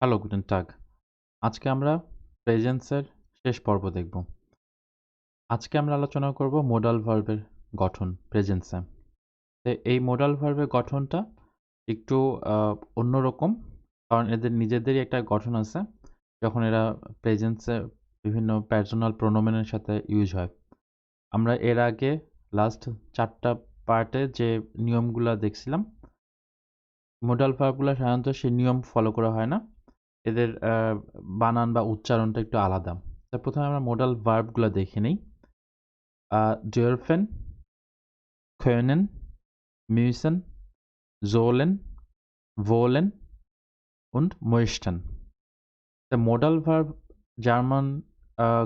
Hello, Guten টাগ। আজকে আমরা প্রেজেন্সের শেষ পর্ব দেখব। আজকে আমরা আলোচনা করব মোডাল ভার্বের গঠন প্রেজেন্সে। এই মোডাল ভার্বের গঠনটা একটু অন্যরকম, কারণ এদের নিজেদেরই একটা গঠন আছে যখন এরা প্রেজেন্সে বিভিন্ন পার্সোনাল প্রোনোমেনের সাথে ইউজ হয়। আমরা এর আগে লাস্ট 4টা পার্টে যে নিয়মগুলা দেখছিলাম, মোডাল ভার্বগুলো সাধারণত সেই নিয়ম ফলো করা হয় না। এদের বানান বা উচ্চারণটা একটু আলাদা। তো প্রথমে আমরা মোডাল ভার্বগুলো দেখে নেই। dürfen, können, müssen, sollen, wollen und möchten। তো মোডাল ভার্ব জার্মান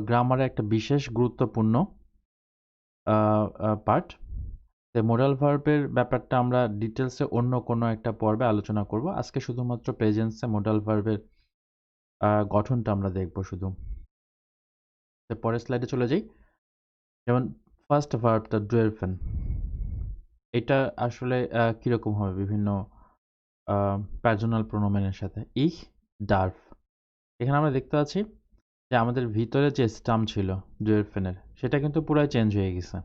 গ্রামারে একটা বিশেষ গুরুত্বপূর্ণ পার্ট। তো মোডাল ভার্বের ব্যাপারটা আমরা ডিটেলসে অন্য কোনো একটা পর্বে আলোচনা করব। আজকে শুধুমাত্র প্রেজেন্সে মোডাল ভার্বের গঠনটা আমরা দেখব শুধু। তো পরের স্লাইডে চলে যাই। যেমন ফার্স্ট ভার্বটা ডুয়েলফেন, এটা আসলে কিরকম হবে বিভিন্ন পার্সোনাল প্রোনোমেনের সাথে। ইহ ডার্ফ, এখানে আমরা দেখতে পাচ্ছি যে আমাদের ভিতরে যে স্টাম ছিল ডুয়েলফেনের, সেটা কিন্তু পুরাই চেঞ্জ হয়ে গেছে।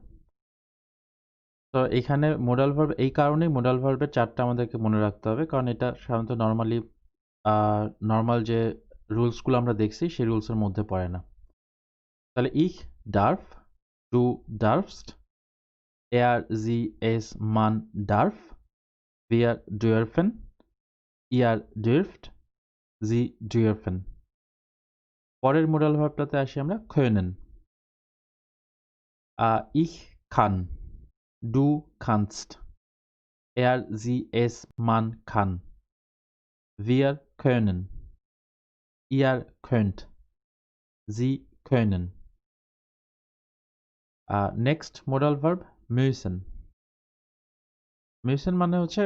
তো এখানে মোডাল ভার্ব, এই কারণেই মোডাল ভার্বের 4টা আমাদেরকে মনে রাখতে হবে, কারণ এটা সাধারণত নর্মাল যে রুলসগুলো আমরা দেখছি সেই রুলসের মধ্যে পড়ে না। তাহলে ইহ ডার্ফ, ডু ডার্ফস্ট, sie es man darf, wir dürfen, ihr dürft, sie dürfen। পরের মোডাল ভার্বটাতে আসি আমরা können। ich kann, du kannst, sie es man kann, wir können, ihr könnt, sie können। Next modal verb müssen। müssen মানে হচ্ছে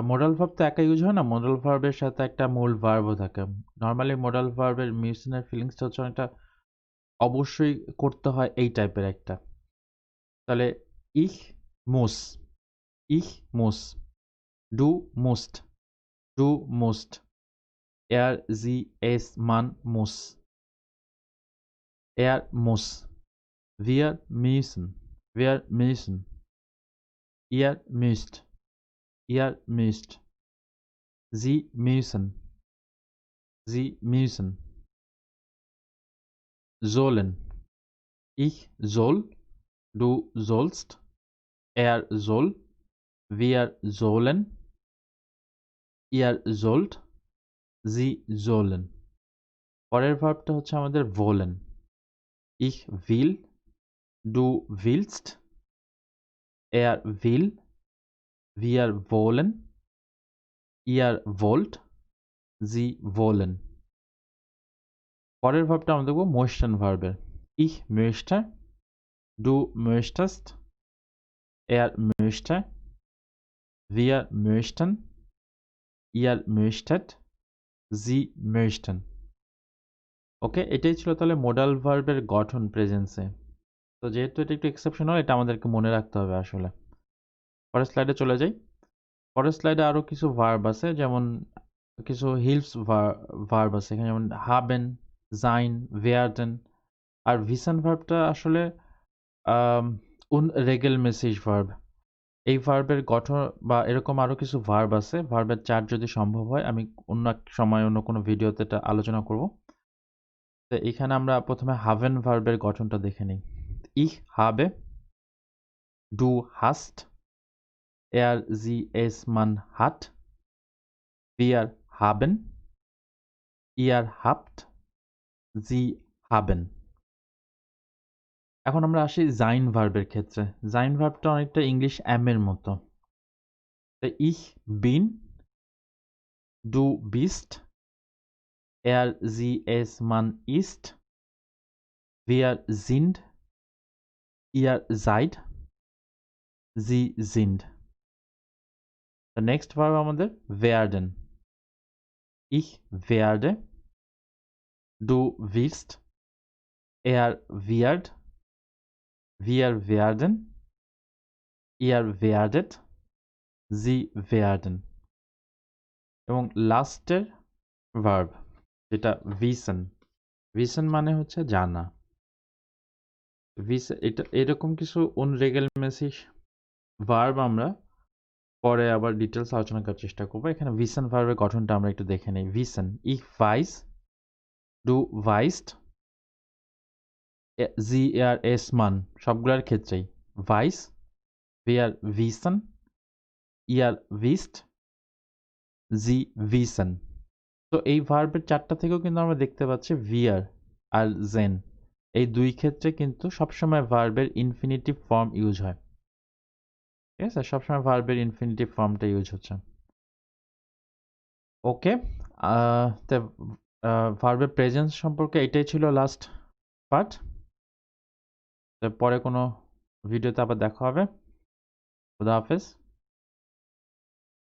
modal verb তো একা use হয় না, modal ভার্বের সাথে একটা মূল ভার্বও থাকে। নর্মালি মোডাল ভার্বের মিউশনের ফিলিংসটা হচ্ছে অনেকটা অবশ্যই করতে হয় এই টাইপের একটা। তাহলে ich muss, ich muss, du musst, du musst, sie es man muss, muss, wir müssen, wir müssen, ihr müsst, ihr müsst, sie müssen, sie müssen। sollen, ich soll, du sollst, soll, wir sollen, ihr sollt, sie sollen। পরের ভার্বটা হচ্ছে আমাদের wollen। ich will, du willst, will, wir wollen, ihr wollt, sie wollen। পরের ভার্বটা আমরা দেখব motion ভার্বের। ich möchte, du möchtest, möchte, wir möchten, ihr möchtet, sie möchten। ওকে, এটাই ছিল তাহলে মোডাল ভার্বের গঠন প্রেজেন্সে। তো যেহেতু এটা একটু এক্সেপশনাল, এটা আমাদেরকে মনে রাখতে হবে আসলে। পরের স্লাইডে চলে যাই। পরের স্লাইডে আরো কিছু ভার্ব আছে, যেমন কিছু হিলস ভার্ব আছে এখানে, যেমন হাবেন, জাইন, ভেয়ারডেন। আর ভিসান ভার্বটা আসলে unregelmäßig ভার্ব। এই ভার্বের গঠন বা এরকম আরো কিছু ভার্ব আছে, ভার্বের চার্ট যদি সম্ভব হয় আমি অন্য এক সময় অন্য কোনো ভিডিওতে এটা আলোচনা করব। তো এখানে আমরা প্রথমে হাভেন ভার্বের গঠনটা দেখে নিই। ich habe, du hast, sie es man hat, wir haben, ihr habt, sie haben। এখন আমরা আসি জাইন ভার্বের ক্ষেত্রে। জাইন ভার্বটা অনেকটা ইংলিশ am এর মতো। তো ich bin, du bist, sie es man ist, wir sind, ihr seid, sie sind। The next verb আমাদের werden। ich werde, du wirst, wird, wir werden, ihr werdet, sie werden। এবং লাস্টের verb, যেটা wissen। wissen মানে হচ্ছে জানা। এটা এরকম কিছু unregelmäßig ভার্ব আমরা পরে আবার ডিটেলস আলোচনা করার চেষ্টা করবো। এখানে wissen ভার্বের গঠনটা আমরা একটু দেখে নিই। wissen, ich weiß, du weißt, sie, er, es, man সবগুলোর ক্ষেত্রেই weiß, wir wissen, ihr wisst, sie wissen। তো এই ভার্বের 4টা থেকেও কিন্তু আমরা দেখতে পাচ্ছি wir আর sen, এই দুই ক্ষেত্রে কিন্তু সবসময় ভার্বের ইনফিনিটিভ ফর্ম ইউজ হয়। ঠিক আছে, সবসময় ভার্বের ইনফিনিটিভ ফর্মটা ইউজ হচ্ছে। ওকে, তো ভার্বের প্রেজেন্স সম্পর্কে এটাই ছিল লাস্ট পার্ট। তো পরে কোনো ভিডিওতে আবার দেখা হবে। খুদা হাফেজ।